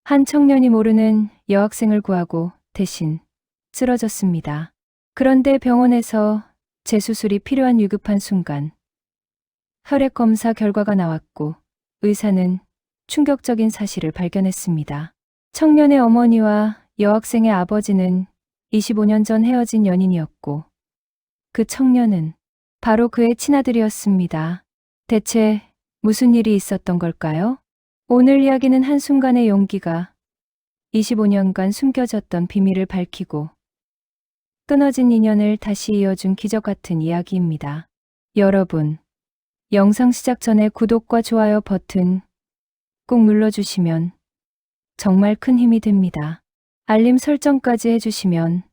한 청년이 모르는 여학생을 구하고 대신 쓰러졌습니다. 그런데 병원에서 재수술이 필요한 위급한 순간 혈액 검사 결과가 나왔고 의사는 충격적인 사실을 발견했습니다. 청년의 어머니와 여학생의 아버지는 25년 전 헤어진 연인이었고 그 청년은 바로 그의 친아들이었습니다. 대체 무슨 일이 있었던 걸까요? 오늘 이야기는 한순간의 용기가 25년간 숨겨졌던 비밀을 밝히고 끊어진 인연을 다시 이어준 기적 같은 이야기입니다. 여러분, 영상 시작 전에 구독과 좋아요 버튼 꼭 눌러주시면 정말 큰 힘이 됩니다. 알림 설정까지 해주시면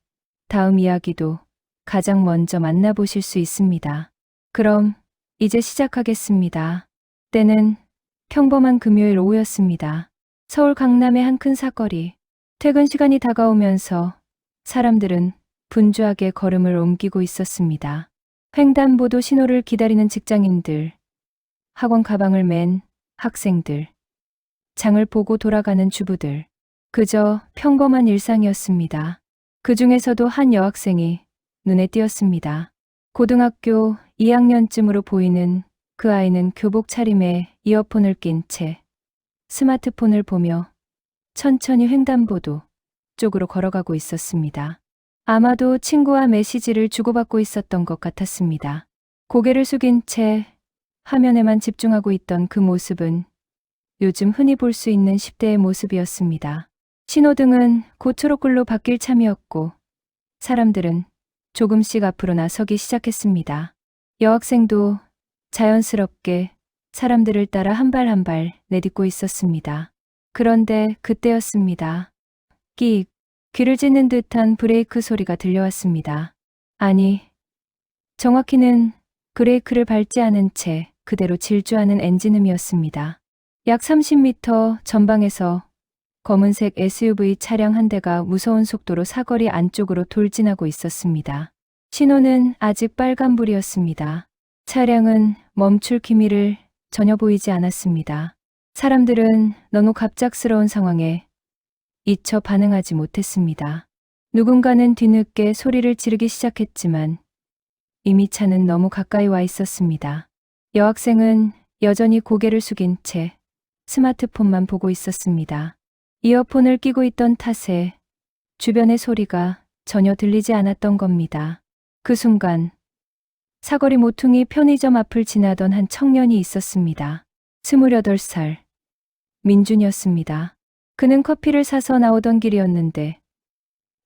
다음 이야기도 가장 먼저 만나보실 수 있습니다. 그럼 이제 시작하겠습니다. 때는 평범한 금요일 오후였습니다. 서울 강남의 한 큰 사거리. 퇴근 시간이 다가오면서 사람들은 분주하게 걸음을 옮기고 있었습니다. 횡단보도 신호를 기다리는 직장인들, 학원 가방을 맨 학생들, 장을 보고 돌아가는 주부들. 그저 평범한 일상이었습니다. 그 중에서도 한 여학생이 눈에 띄었습니다. 고등학교 2학년쯤으로 보이는 그 아이는 교복 차림에 이어폰을 낀 채 스마트폰을 보며 천천히 횡단보도 쪽으로 걸어가고 있었습니다. 아마도 친구와 메시지를 주고받고 있었던 것 같았습니다. 고개를 숙인 채 화면에만 집중하고 있던 그 모습은 요즘 흔히 볼 수 있는 10대의 모습이었습니다. 신호등은 곧 초록불로 바뀔 참이었고 사람들은 조금씩 앞으로 나서기 시작했습니다. 여학생도 자연스럽게 사람들을 따라 한 발 한 발 내딛고 있었습니다. 그런데 그때였습니다. 끼익, 귀를 찢는 듯한 브레이크 소리가 들려왔습니다. 아니, 정확히는 브레이크를 밟지 않은 채 그대로 질주하는 엔진음이었습니다. 약 30m 전방에서 검은색 SUV 차량 한 대가 무서운 속도로 사거리 안쪽으로 돌진하고 있었습니다. 신호는 아직 빨간불이었습니다. 차량은 멈출 기미를 전혀 보이지 않았습니다. 사람들은 너무 갑작스러운 상황에 이처 반응하지 못했습니다. 누군가는 뒤늦게 소리를 지르기 시작했지만 이미 차는 너무 가까이 와 있었습니다. 여학생은 여전히 고개를 숙인 채 스마트폰만 보고 있었습니다. 이어폰을 끼고 있던 탓에 주변의 소리가 전혀 들리지 않았던 겁니다. 그 순간 사거리 모퉁이 편의점 앞을 지나던 한 청년이 있었습니다. 28살 민준이었습니다. 그는 커피를 사서 나오던 길이었는데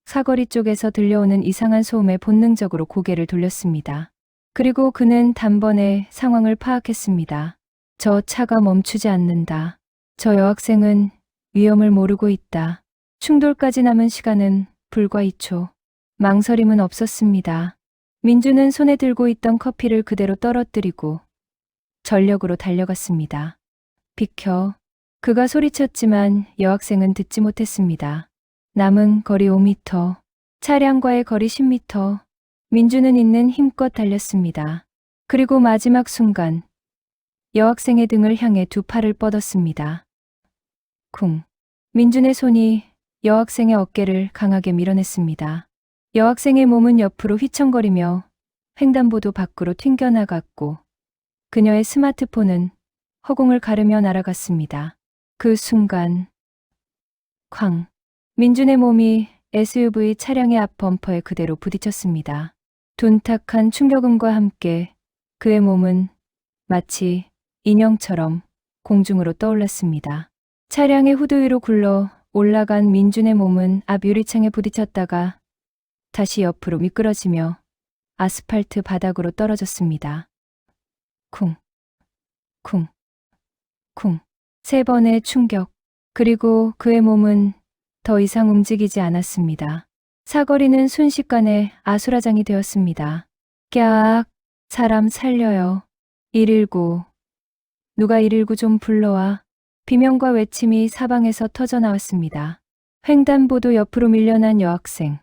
사거리 쪽에서 들려오는 이상한 소음에 본능적으로 고개를 돌렸습니다. 그리고 그는 단번에 상황을 파악했습니다. 저 차가 멈추지 않는다. 저 여학생은 위험을 모르고 있다. 충돌까지 남은 시간은 불과 2초. 망설임은 없었습니다. 민주는 손에 들고 있던 커피를 그대로 떨어뜨리고 전력으로 달려갔습니다. 비켜. 그가 소리쳤지만 여학생은 듣지 못했습니다. 남은 거리 5m, 차량과의 거리 10m. 민주는 있는 힘껏 달렸습니다. 그리고 마지막 순간 여학생의 등을 향해 두 팔을 뻗었습니다. 쿵. 민준의 손이 여학생의 어깨를 강하게 밀어냈습니다. 여학생의 몸은 옆으로 휘청거리며 횡단보도 밖으로 튕겨나갔고 그녀의 스마트폰은 허공을 가르며 날아갔습니다. 그 순간 쾅. 민준의 몸이 SUV 차량의 앞 범퍼에 그대로 부딪혔습니다. 둔탁한 충격음과 함께 그의 몸은 마치 인형처럼 공중으로 떠올랐습니다. 차량의 후드 위로 굴러 올라간 민준의 몸은 앞 유리창에 부딪혔다가 다시 옆으로 미끄러지며 아스팔트 바닥으로 떨어졌습니다. 쿵, 쿵, 쿵. 3번의 충격. 그리고 그의 몸은 더 이상 움직이지 않았습니다. 사거리는 순식간에 아수라장이 되었습니다. 깍! 사람 살려요. 119. 누가 119 좀 불러와. 비명과 외침이 사방에서 터져 나왔습니다. 횡단보도 옆으로 밀려난 여학생.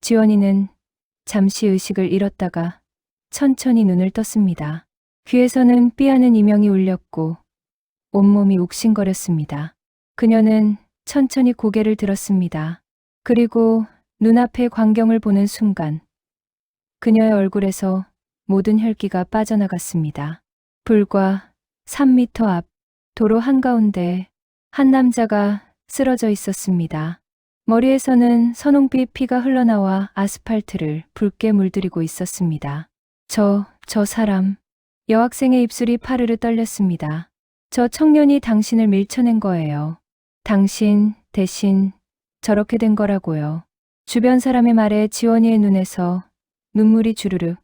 지원이는 잠시 의식을 잃었다가 천천히 눈을 떴습니다. 귀에서는 삐하는 이명이 울렸고 온몸이 욱신거렸습니다. 그녀는 천천히 고개를 들었습니다. 그리고 눈앞의 광경을 보는 순간 그녀의 얼굴에서 모든 혈기가 빠져나갔습니다. 불과 3미터 앞 도로 한가운데 한 남자가 쓰러져 있었습니다. 머리에서는 선홍빛 피가 흘러나와 아스팔트를 붉게 물들이고 있었습니다. 저 사람. 여학생의 입술이 파르르 떨렸습니다. 저 청년이 당신을 밀쳐낸 거예요. 당신 대신 저렇게 된 거라고요. 주변 사람의 말에 지원이의 눈에서 눈물이 주르륵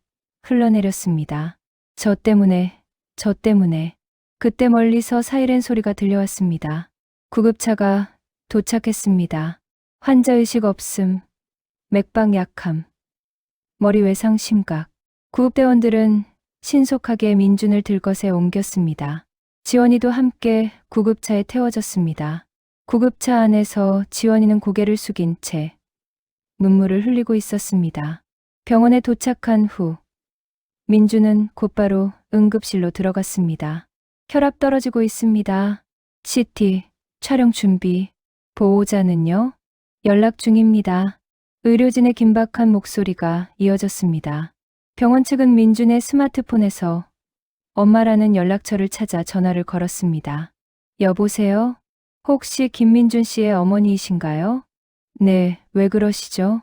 흘러내렸습니다. 저 때문에. 그때 멀리서 사이렌 소리가 들려왔습니다. 구급차가 도착했습니다. 환자의식 없음, 맥박 약함, 머리 외상 심각. 구급대원들은 신속하게 민준을 들것에 옮겼습니다. 지원이도 함께 구급차에 태워졌습니다. 구급차 안에서 지원이는 고개를 숙인 채 눈물을 흘리고 있었습니다. 병원에 도착한 후 민준은 곧바로 응급실로 들어갔습니다. 혈압 떨어지고 있습니다. CT 촬영 준비. 보호자는요? 연락 중입니다. 의료진의 긴박한 목소리가 이어졌습니다. 병원 측은 민준의 스마트폰에서 엄마라는 연락처를 찾아 전화를 걸었습니다. 여보세요? 혹시 김민준 씨의 어머니이신가요? 네, 왜 그러시죠?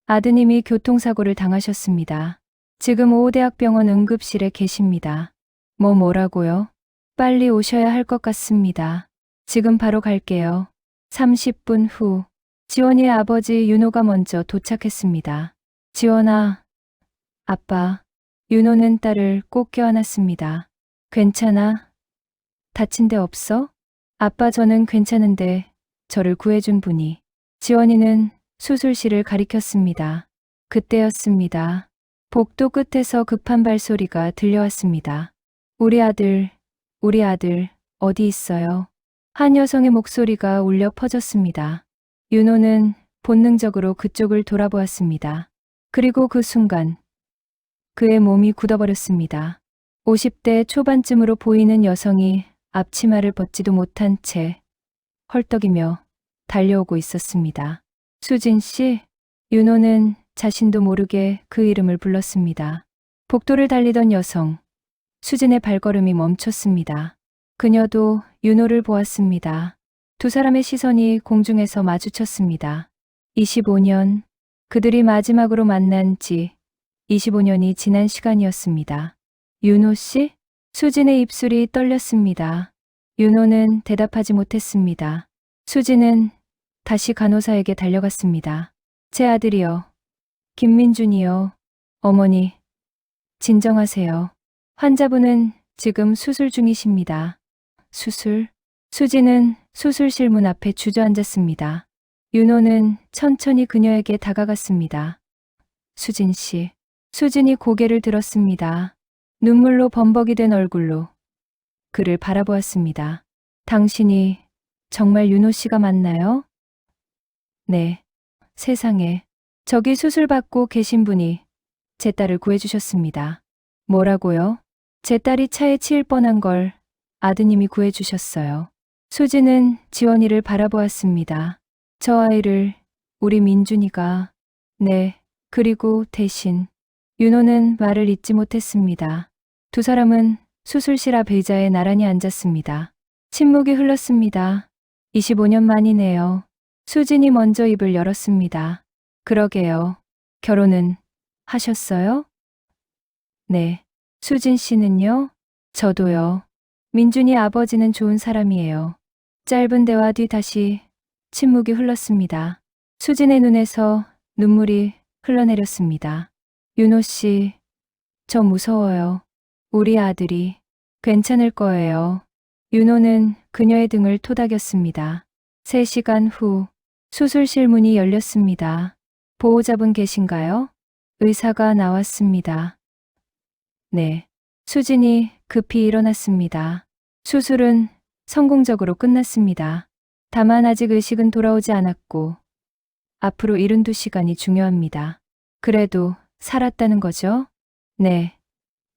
아드님이 교통사고를 당하셨습니다. 지금 오호대학병원 응급실에 계십니다. 뭐라고요? 빨리 오셔야 할 것 같습니다. 지금 바로 갈게요. 30분 후 지원이의 아버지 윤호가 먼저 도착했습니다. 지원아, 아빠. 윤호는 딸을 꼭 껴안았습니다. 괜찮아? 다친 데 없어? 아빠 저는 괜찮은데 저를 구해준 분이. 지원이는 수술실을 가리켰습니다. 그때였습니다. 복도 끝에서 급한 발소리가 들려왔습니다. 우리 아들 어디 있어요? 한 여성의 목소리가 울려 퍼졌습니다. 윤호는 본능적으로 그쪽을 돌아보았습니다. 그리고 그 순간 그의 몸이 굳어버렸습니다. 50대 초반쯤으로 보이는 여성이 앞치마를 벗지도 못한 채 헐떡이며 달려오고 있었습니다. 수진 씨? 윤호는 자신도 모르게 그 이름을 불렀습니다. 복도를 달리던 여성. 수진의 발걸음이 멈췄습니다. 그녀도 윤호를 보았습니다. 두 사람의 시선이 공중에서 마주쳤습니다. 25년, 그들이 마지막으로 만난 지 25년이 지난 시간이었습니다. 윤호 씨? 수진의 입술이 떨렸습니다. 윤호는 대답하지 못했습니다. 수진은 다시 간호사에게 달려갔습니다. 제 아들이요. 김민준이요. 어머니, 진정하세요. 환자분은 지금 수술 중이십니다. 수술? 수진은 수술실 문 앞에 주저앉았습니다. 윤호는 천천히 그녀에게 다가갔습니다. 수진 씨. 수진이 고개를 들었습니다. 눈물로 범벅이 된 얼굴로 그를 바라보았습니다. 당신이 정말 윤호 씨가 맞나요? 네. 세상에. 저기 수술받고 계신 분이 제 딸을 구해주셨습니다. 뭐라고요? 제 딸이 차에 치일 뻔한 걸 아드님이 구해주셨어요. 수진은 지원이를 바라보았습니다. 저 아이를 우리 민준이가. 네. 그리고 대신 윤호는 말을 잇지 못했습니다. 두 사람은 수술실 앞 의자에 나란히 앉았습니다. 침묵이 흘렀습니다. 25년 만이네요. 수진이 먼저 입을 열었습니다. 그러게요. 결혼은 하셨어요? 네. 수진 씨는요? 저도요. 민준이 아버지는 좋은 사람이에요. 짧은 대화 뒤 다시 침묵이 흘렀습니다. 수진의 눈에서 눈물이 흘러내렸습니다. 윤호 씨, 저 무서워요. 우리 아들이 괜찮을 거예요. 윤호는 그녀의 등을 토닥였습니다. 3시간 후 수술실 문이 열렸습니다. 보호자분 계신가요? 의사가 나왔습니다. 네. 수진이 급히 일어났습니다. 수술은 성공적으로 끝났습니다. 다만 아직 의식은 돌아오지 않았고 앞으로 72시간이 중요합니다. 그래도 살았다는 거죠? 네.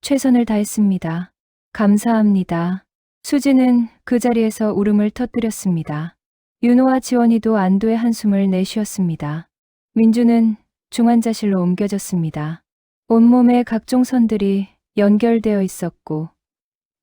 최선을 다했습니다. 감사합니다. 수진은 그 자리에서 울음을 터뜨렸습니다. 윤호와 지원이도 안도의 한숨을 내쉬었습니다. 민주는 중환자실로 옮겨졌습니다. 온몸에 각종 선들이 연결되어 있었고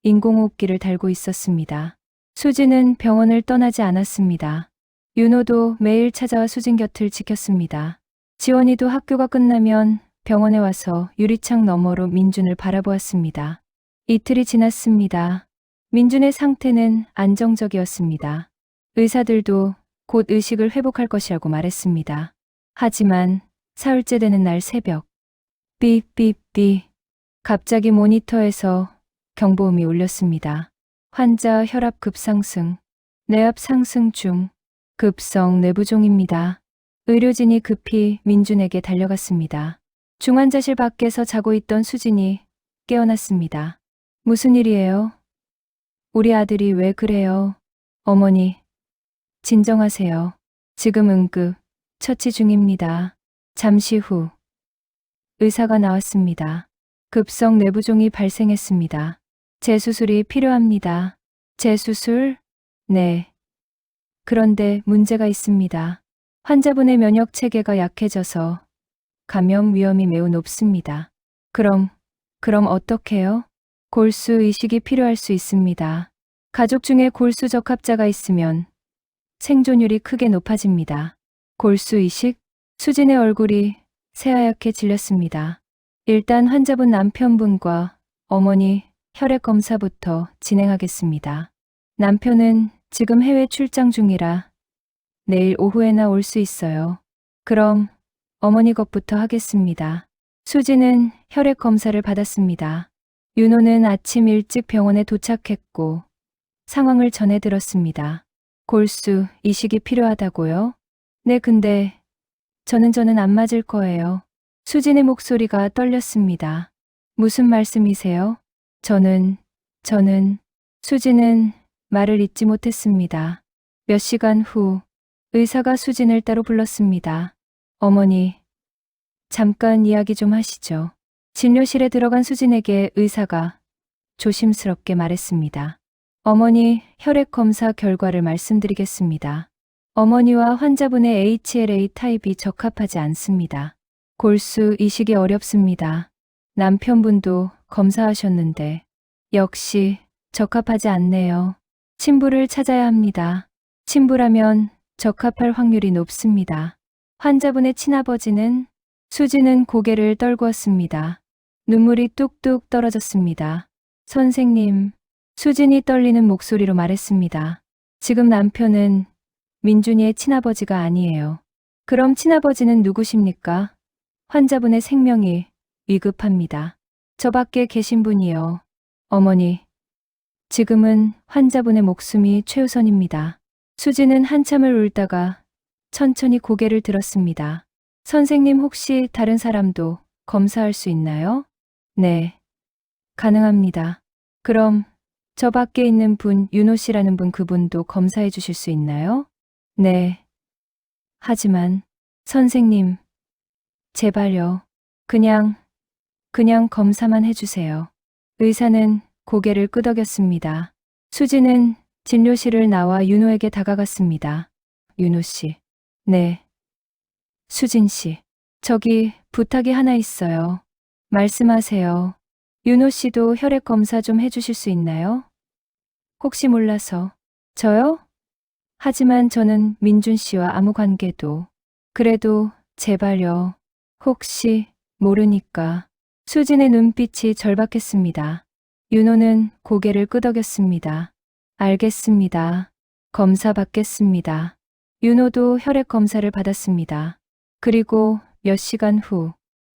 인공호흡기를 달고 있었습니다. 수진은 병원을 떠나지 않았습니다. 윤호도 매일 찾아와 수진 곁을 지켰습니다. 지원이도 학교가 끝나면 병원에 와서 유리창 너머로 민준을 바라보았습니다. 이틀이 지났습니다. 민준의 상태는 안정적이었습니다. 의사들도 곧 의식을 회복할 것이라고 말했습니다. 하지만 사흘째 되는 날 새벽, 삐삐삐. 갑자기 모니터에서 경보음이 울렸습니다. 환자 혈압 급상승, 뇌압 상승 중, 급성 뇌부종입니다. 의료진이 급히 민준에게 달려갔습니다. 중환자실 밖에서 자고 있던 수진이 깨어났습니다. 무슨 일이에요? 우리 아들이 왜 그래요? 어머니, 진정하세요. 지금 응급 처치 중입니다. 잠시 후 의사가 나왔습니다. 급성 뇌부종이 발생했습니다. 재수술이 필요합니다. 재수술? 네. 그런데 문제가 있습니다. 환자분의 면역 체계가 약해져서 감염 위험이 매우 높습니다. 그럼 어떡해요? 골수 이식이 필요할 수 있습니다. 가족 중에 골수 적합자가 있으면 생존율이 크게 높아집니다. 골수 이식? 수진의 얼굴이 새하얗게 질렸습니다. 일단 환자분 남편분과 어머니 혈액 검사부터 진행하겠습니다. 남편은 지금 해외 출장 중이라 내일 오후에나 올 수 있어요. 그럼 어머니 것부터 하겠습니다. 수진은 혈액 검사를 받았습니다. 윤호는 아침 일찍 병원에 도착했고 상황을 전해 들었습니다. 골수 이식이 필요하다고요? 네, 근데 저는 안 맞을 거예요. 수진의 목소리가 떨렸습니다. 무슨 말씀이세요? 저는 수진은 말을 잇지 못했습니다. 몇 시간 후 의사가 수진을 따로 불렀습니다. 어머니, 잠깐 이야기 좀 하시죠. 진료실에 들어간 수진에게 의사가 조심스럽게 말했습니다. 어머니 혈액 검사 결과를 말씀드리겠습니다. 어머니와 환자분의 HLA 타입이 적합하지 않습니다. 골수 이식이 어렵습니다. 남편분도 검사하셨는데 역시 적합하지 않네요. 친부를 찾아야 합니다. 친부라면 적합할 확률이 높습니다. 환자분의 친아버지는? 수진은 고개를 떨구었습니다. 눈물이 뚝뚝 떨어졌습니다. 선생님, 수진이 떨리는 목소리로 말했습니다. 지금 남편은 민준이의 친아버지가 아니에요. 그럼 친아버지는 누구십니까? 환자분의 생명이 위급합니다. 저 밖에 계신 분이요. 어머니, 지금은 환자분의 목숨이 최우선입니다. 수진은 한참을 울다가 천천히 고개를 들었습니다. 선생님 혹시 다른 사람도 검사할 수 있나요? 네, 가능합니다. 그럼 저 밖에 있는 분, 윤호 씨라는 분 그분도 검사해 주실 수 있나요? 네. 하지만 선생님, 제발요. 그냥 검사만 해주세요. 의사는 고개를 끄덕였습니다. 수진은 진료실을 나와 윤호에게 다가갔습니다. 윤호 씨. 네. 수진 씨. 저기 부탁이 하나 있어요. 말씀하세요. 윤호 씨도 혈액 검사 좀 해주실 수 있나요? 혹시 몰라서. 저요? 하지만 저는 민준 씨와 아무 관계도. 그래도 제발요. 혹시 모르니까. 수진의 눈빛이 절박했습니다. 윤호는 고개를 끄덕였습니다. 알겠습니다. 검사 받겠습니다. 윤호도 혈액 검사를 받았습니다. 그리고 몇 시간 후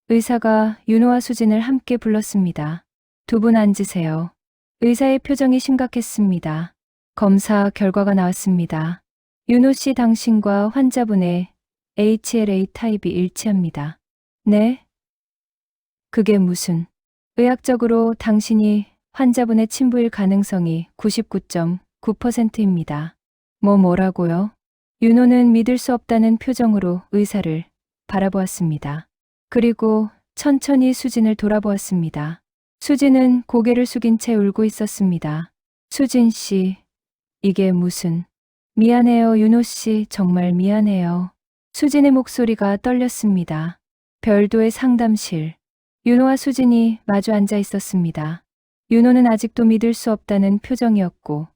의사가 윤호와 수진을 함께 불렀습니다. 두 분 앉으세요. 의사의 표정이 심각했습니다. 검사 결과가 나왔습니다. 윤호 씨 당신과 환자분의 HLA 타입이 일치합니다. 네? 그게 무슨? 의학적으로 당신이 환자분의 친부일 가능성이 99.9%입니다. 뭐라고요? 윤호는 믿을 수 없다는 표정으로 의사를 바라보았습니다. 그리고 천천히 수진을 돌아보았습니다. 수진은 고개를 숙인 채 울고 있었습니다. 수진 씨, 이게 무슨? 미안해요, 윤호 씨. 정말 미안해요. 수진의 목소리가 떨렸습니다. 별도의 상담실. 윤호와 수진이 마주 앉아 있었습니다. 윤호는 아직도 믿을 수 없다는 표정이었고,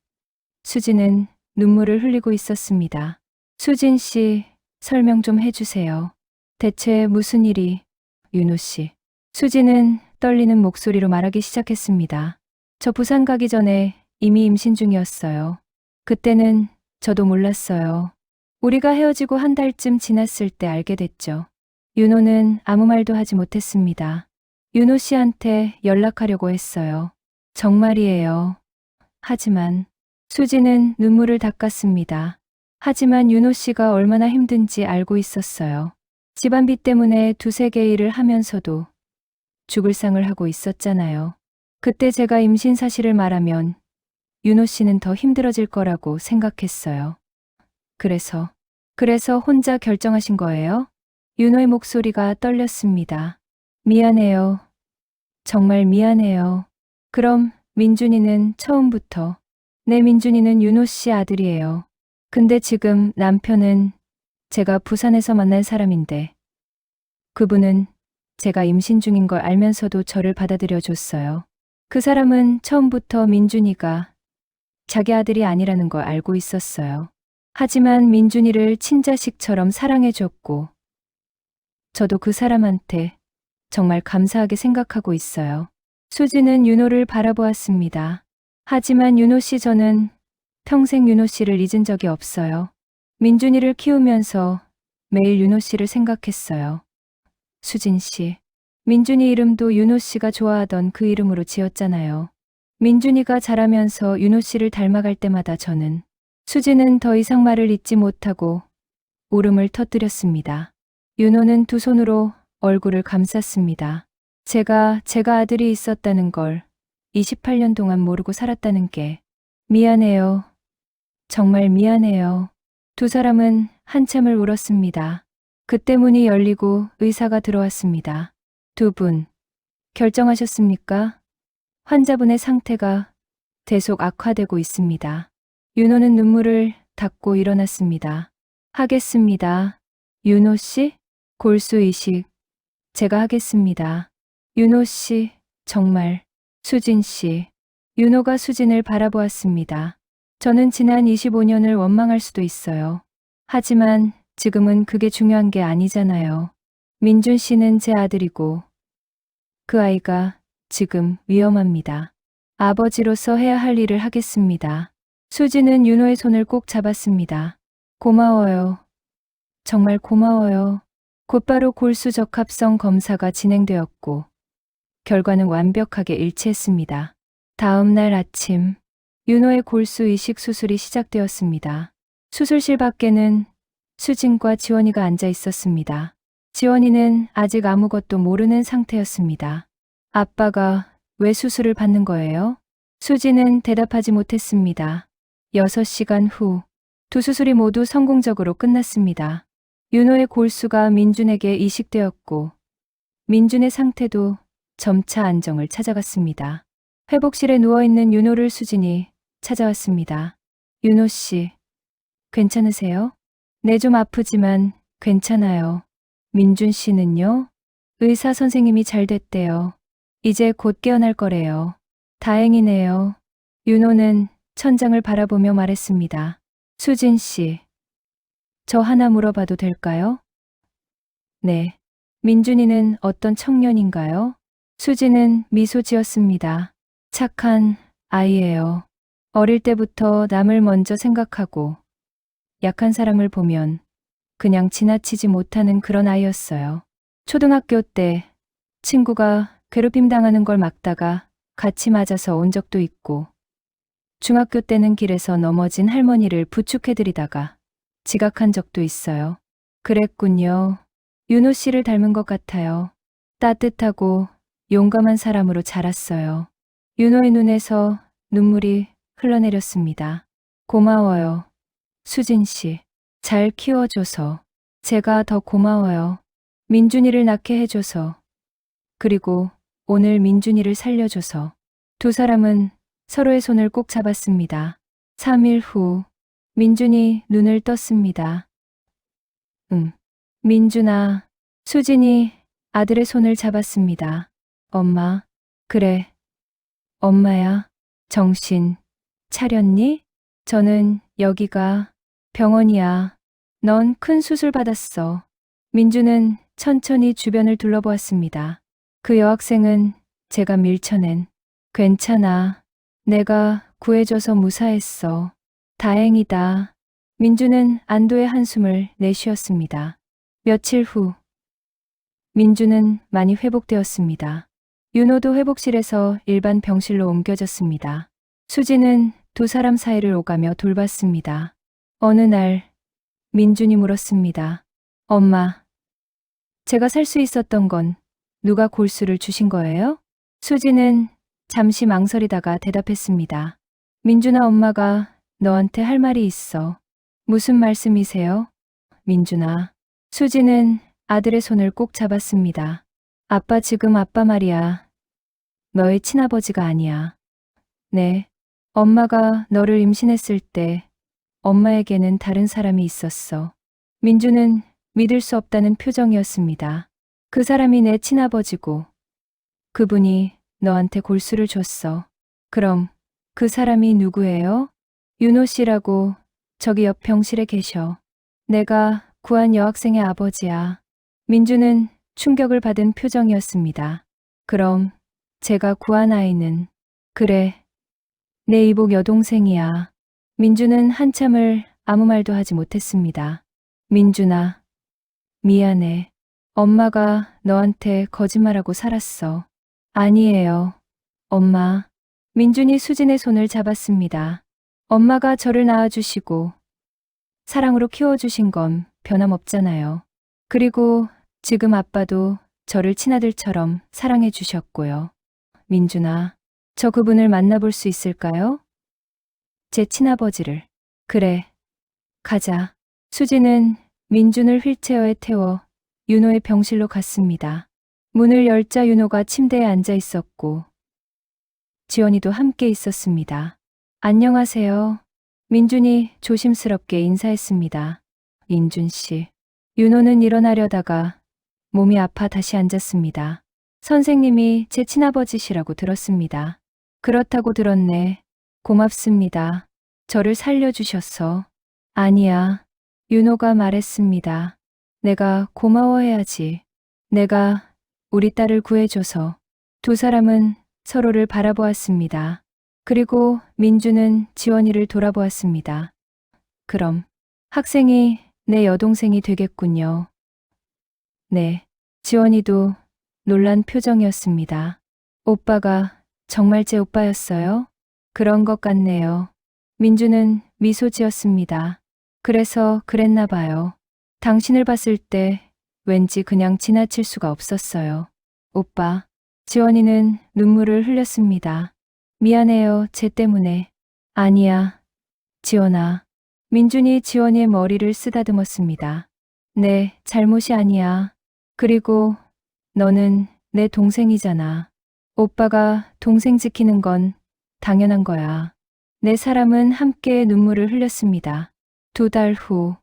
수진은 눈물을 흘리고 있었습니다. 수진 씨, 설명 좀 해주세요. 대체 무슨 일이? 윤호 씨. 수진은 떨리는 목소리로 말하기 시작했습니다. 저 부산 가기 전에 이미 임신 중이었어요. 그때는 저도 몰랐어요. 우리가 헤어지고 한 달쯤 지났을 때 알게 됐죠. 윤호는 아무 말도 하지 못했습니다. 윤호 씨한테 연락하려고 했어요. 정말이에요. 하지만 수지는 눈물을 닦았습니다. 하지만 윤호 씨가 얼마나 힘든지 알고 있었어요. 집안비 때문에 두세 개 일을 하면서도 죽을 상을 하고 있었잖아요. 그때 제가 임신 사실을 말하면 윤호 씨는 더 힘들어질 거라고 생각했어요. 그래서 혼자 결정하신 거예요? 윤호의 목소리가 떨렸습니다. 미안해요. 정말 미안해요. 그럼 민준이는 처음부터 내 민준이는 윤호 씨 아들이에요. 근데 지금 남편은 제가 부산에서 만난 사람인데 그분은 제가 임신 중인 걸 알면서도 저를 받아들여 줬어요. 그 사람은 처음부터 민준이가 자기 아들이 아니라는 걸 알고 있었어요. 하지만 민준이를 친자식처럼 사랑해줬고 저도 그 사람한테 정말 감사하게 생각하고 있어요. 수지는 윤호를 바라보았습니다. 하지만 윤호 씨 저는 평생 윤호 씨를 잊은 적이 없어요. 민준이를 키우면서 매일 윤호 씨를 생각했어요. 수진 씨, 민준이 이름도 윤호 씨가 좋아하던 그 이름으로 지었잖아요. 민준이가 자라면서 윤호 씨를 닮아갈 때마다 저는 수지는 더 이상 말을 잇지 못하고 울음을 터뜨렸습니다. 윤호는 두 손으로 얼굴을 감쌌습니다. 제가 아들이 있었다는 걸 28년 동안 모르고 살았다는 게 미안해요. 정말 미안해요. 두 사람은 한참을 울었습니다. 그때 문이 열리고 의사가 들어왔습니다. 두 분, 결정하셨습니까? 환자분의 상태가 계속 악화되고 있습니다. 윤호는 눈물을 닦고 일어났습니다. 하겠습니다. 윤호 씨? 골수 이식. 제가 하겠습니다. 윤호 씨, 정말. 수진 씨. 윤호가 수진을 바라보았습니다. 저는 지난 25년을 원망할 수도 있어요. 하지만 지금은 그게 중요한 게 아니잖아요. 민준 씨는 제 아들이고 그 아이가 지금 위험합니다. 아버지로서 해야 할 일을 하겠습니다. 수지는 윤호의 손을 꼭 잡았습니다. 고마워요. 정말 고마워요. 곧바로 골수 적합성 검사가 진행되었고 결과는 완벽하게 일치했습니다. 다음 날 아침 윤호의 골수 이식 수술이 시작되었습니다. 수술실 밖에는 수진과 지원이가 앉아 있었습니다. 지원이는 아직 아무것도 모르는 상태였습니다. 아빠가 왜 수술을 받는 거예요? 수진은 대답하지 못했습니다. 6시간 후, 두 수술이 모두 성공적으로 끝났습니다. 윤호의 골수가 민준에게 이식되었고, 민준의 상태도 점차 안정을 찾아갔습니다. 회복실에 누워있는 윤호를 수진이 찾아왔습니다. 윤호 씨, 괜찮으세요? 네, 좀 아프지만 괜찮아요. 민준 씨는요? 의사 선생님이 잘 됐대요. 이제 곧 깨어날 거래요. 다행이네요. 윤호는 천장을 바라보며 말했습니다. 수진 씨, 저 하나 물어봐도 될까요? 네. 민준이는 어떤 청년인가요? 수진은 미소 지었습니다. 착한 아이예요. 어릴 때부터 남을 먼저 생각하고 약한 사람을 보면 그냥 지나치지 못하는 그런 아이였어요. 초등학교 때 친구가 괴롭힘 당하는 걸 막다가 같이 맞아서 온 적도 있고, 중학교 때는 길에서 넘어진 할머니를 부축해드리다가 지각한 적도 있어요. 그랬군요. 윤호 씨를 닮은 것 같아요. 따뜻하고 용감한 사람으로 자랐어요. 윤호의 눈에서 눈물이 흘러내렸습니다. 고마워요. 수진 씨, 잘 키워줘서. 제가 더 고마워요. 민준이를 낳게 해줘서. 그리고 오늘 민준이를 살려줘서. 두 사람은 서로의 손을 꼭 잡았습니다. 3일 후, 민준이 눈을 떴습니다. 응. 민준아. 수진이 아들의 손을 잡았습니다. 엄마. 그래. 엄마야. 정신 차렸니? 저는 여기가 병원이야. 넌 큰 수술 받았어. 민주는 천천히 주변을 둘러보았습니다. 그 여학생은 제가 밀쳐낸. 괜찮아. 내가 구해줘서 무사했어. 다행이다. 민주는 안도의 한숨을 내쉬었습니다. 며칠 후, 민주는 많이 회복되었습니다. 윤호도 회복실에서 일반 병실로 옮겨졌습니다. 수지는 두 사람 사이를 오가며 돌봤습니다. 어느 날, 민준이 물었습니다. 엄마, 제가 살 수 있었던 건 누가 골수를 주신 거예요? 수지는 잠시 망설이다가 대답했습니다. 민준아, 엄마가 너한테 할 말이 있어. 무슨 말씀이세요? 민준아. 수지는 아들의 손을 꼭 잡았습니다. 아빠, 지금 아빠 말이야. 너의 친아버지가 아니야. 네. 엄마가 너를 임신했을 때 엄마에게는 다른 사람이 있었어. 민주는 믿을 수 없다는 표정이었습니다. 그 사람이 내 친아버지고 그분이 너한테 골수를 줬어. 그럼 그 사람이 누구예요? 윤호 씨라고 저기 옆 병실에 계셔. 내가 구한 여학생의 아버지야. 민주는 충격을 받은 표정이었습니다. 그럼 제가 구한 아이는? 그래, 내 이복 여동생이야. 민주는 한참을 아무 말도 하지 못했습니다. 민준아, 미안해. 엄마가 너한테 거짓말하고 살았어. 아니에요, 엄마. 민준이 수진의 손을 잡았습니다. 엄마가 저를 낳아주시고 사랑으로 키워주신 건 변함없잖아요. 그리고 지금 아빠도 저를 친아들처럼 사랑해 주셨고요. 민준아, 저 그분을 만나볼 수 있을까요? 제 친아버지를. 그래, 가자. 수지는 민준을 휠체어에 태워 윤호의 병실로 갔습니다. 문을 열자 윤호가 침대에 앉아 있었고 지원이도 함께 있었습니다. 안녕하세요. 민준이 조심스럽게 인사했습니다. 민준 씨. 윤호는 일어나려다가 몸이 아파 다시 앉았습니다. 선생님이 제 친아버지시라고 들었습니다. 그렇다고 들었네. 고맙습니다. 저를 살려주셔서. 아니야. 윤호가 말했습니다. 내가 고마워해야지. 내가 우리 딸을 구해줘서. 두 사람은 서로를 바라보았습니다. 그리고 민주는 지원이를 돌아보았습니다. 그럼 학생이 내 여동생이 되겠군요. 네. 지원이도 놀란 표정이었습니다. 오빠가 정말 제 오빠였어요? 그런 것 같네요. 민주는 미소 지었습니다. 그래서 그랬나 봐요. 당신을 봤을 때 왠지 그냥 지나칠 수가 없었어요. 오빠. 지원이는 눈물을 흘렸습니다. 미안해요, 쟤 때문에. 아니야, 지원아. 민준이 지원이의 머리를 쓰다듬었습니다. 네, 잘못이 아니야. 그리고 너는 내 동생이잖아. 오빠가 동생 지키는 건 당연한 거야. 네 사람은 함께 눈물을 흘렸습니다. 2달 후,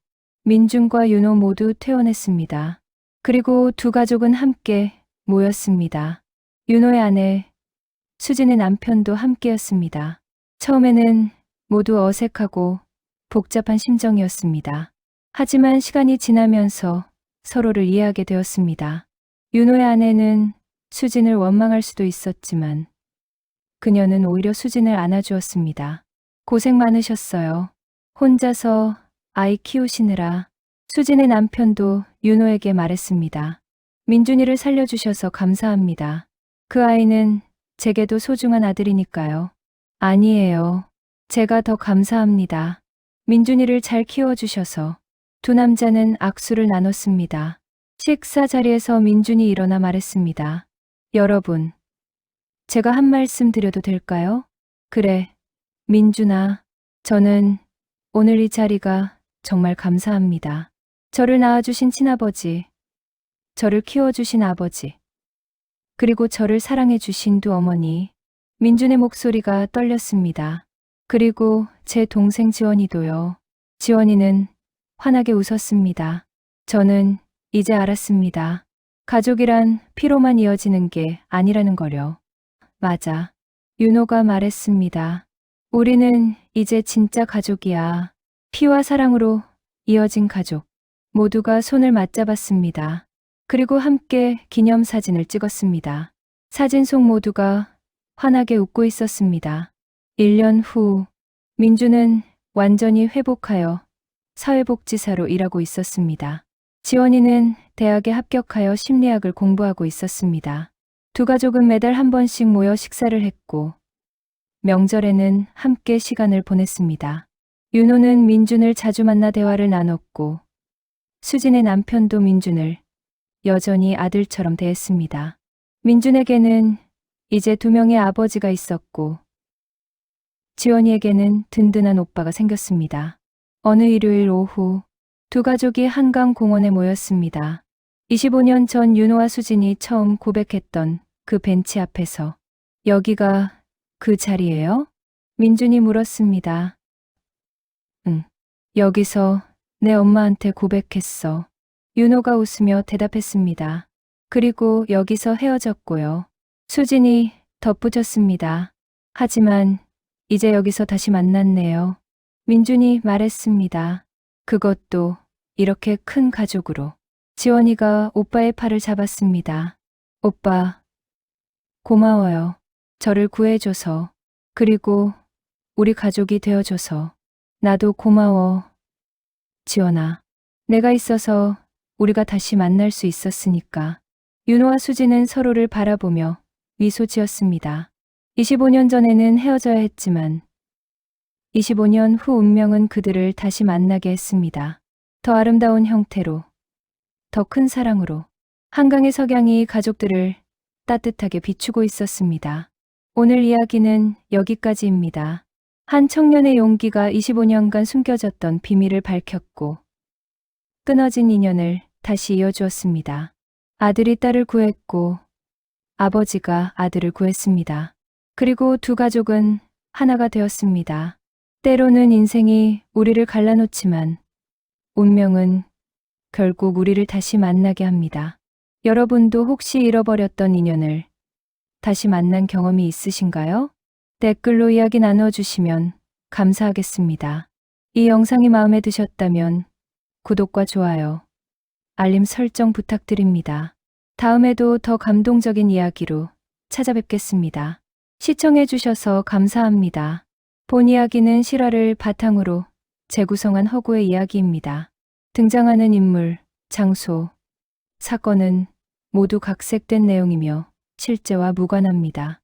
민준과 윤호 모두 퇴원했습니다. 그리고 두 가족은 함께 모였습니다. 윤호의 아내, 수진의 남편도 함께였습니다. 처음에는 모두 어색하고 복잡한 심정이었습니다. 하지만 시간이 지나면서 서로를 이해하게 되었습니다. 윤호의 아내는 수진을 원망할 수도 있었지만 그녀는 오히려 수진을 안아주었습니다. 고생 많으셨어요. 혼자서 아이 키우시느라. 수진의 남편도 윤호에게 말했습니다. 민준이를 살려주셔서 감사합니다. 그 아이는 제게도 소중한 아들이니까요. 아니에요. 제가 더 감사합니다. 민준이를 잘 키워주셔서. 두 남자는 악수를 나눴습니다. 식사 자리에서 민준이 일어나 말했습니다. 여러분, 제가 한 말씀 드려도 될까요? 그래, 민준아. 저는 오늘 이 자리가 정말 감사합니다. 저를 낳아주신 친아버지, 저를 키워주신 아버지, 그리고 저를 사랑해주신 두 어머니. 민준의 목소리가 떨렸습니다. 그리고 제 동생 지원이도요. 지원이는 환하게 웃었습니다. 저는 이제 알았습니다. 가족이란 피로만 이어지는 게 아니라는 거요. 맞아. 윤호가 말했습니다. 우리는 이제 진짜 가족이야. 피와 사랑으로 이어진 가족. 모두가 손을 맞잡았습니다. 그리고 함께 기념사진을 찍었습니다. 사진 속 모두가 환하게 웃고 있었습니다. 1년 후, 민주는 완전히 회복하여 사회복지사로 일하고 있었습니다. 지원이는 대학에 합격하여 심리학을 공부하고 있었습니다. 두 가족은 매달 한 번씩 모여 식사를 했고, 명절에는 함께 시간을 보냈습니다. 윤호는 민준을 자주 만나 대화를 나눴고, 수진의 남편도 민준을 여전히 아들처럼 대했습니다. 민준에게는 이제 2명의 아버지가 있었고, 지원이에게는 든든한 오빠가 생겼습니다. 어느 일요일 오후, 두 가족이 한강 공원에 모였습니다. 25년 전 윤호와 수진이 처음 고백했던 그 벤치 앞에서. 여기가 그 자리예요? 민준이 물었습니다. 응. 여기서 내 엄마한테 고백했어. 윤호가 웃으며 대답했습니다. 그리고 여기서 헤어졌고요. 수진이 덧붙였습니다. 하지만 이제 여기서 다시 만났네요. 민준이 말했습니다. 그것도 이렇게 큰 가족으로. 지원이가 오빠의 팔을 잡았습니다. 오빠, 고마워요. 저를 구해줘서. 그리고 우리 가족이 되어줘서. 나도 고마워. 지원아, 내가 있어서 우리가 다시 만날 수 있었으니까. 윤호와 수지는 서로를 바라보며 미소 지었습니다. 25년 전에는 헤어져야 했지만 25년 후 운명은 그들을 다시 만나게 했습니다. 더 아름다운 형태로, 더 큰 사랑으로. 한강의 석양이 가족들을 따뜻하게 비추고 있었습니다. 오늘 이야기는 여기까지입니다. 한 청년의 용기가 25년간 숨겨졌던 비밀을 밝혔고, 끊어진 인연을 다시 이어주었습니다. 아들이 딸을 구했고, 아버지가 아들을 구했습니다. 그리고 두 가족은 하나가 되었습니다. 때로는 인생이 우리를 갈라놓지만 운명은 결국 우리를 다시 만나게 합니다. 여러분도 혹시 잃어버렸던 인연을 다시 만난 경험이 있으신가요? 댓글로 이야기 나눠주시면 감사하겠습니다. 이 영상이 마음에 드셨다면 구독과 좋아요, 알림 설정 부탁드립니다. 다음에도 더 감동적인 이야기로 찾아뵙겠습니다. 시청해주셔서 감사합니다. 본 이야기는 실화를 바탕으로 재구성한 허구의 이야기입니다. 등장하는 인물, 장소, 사건은 모두 각색된 내용이며 실제와 무관합니다.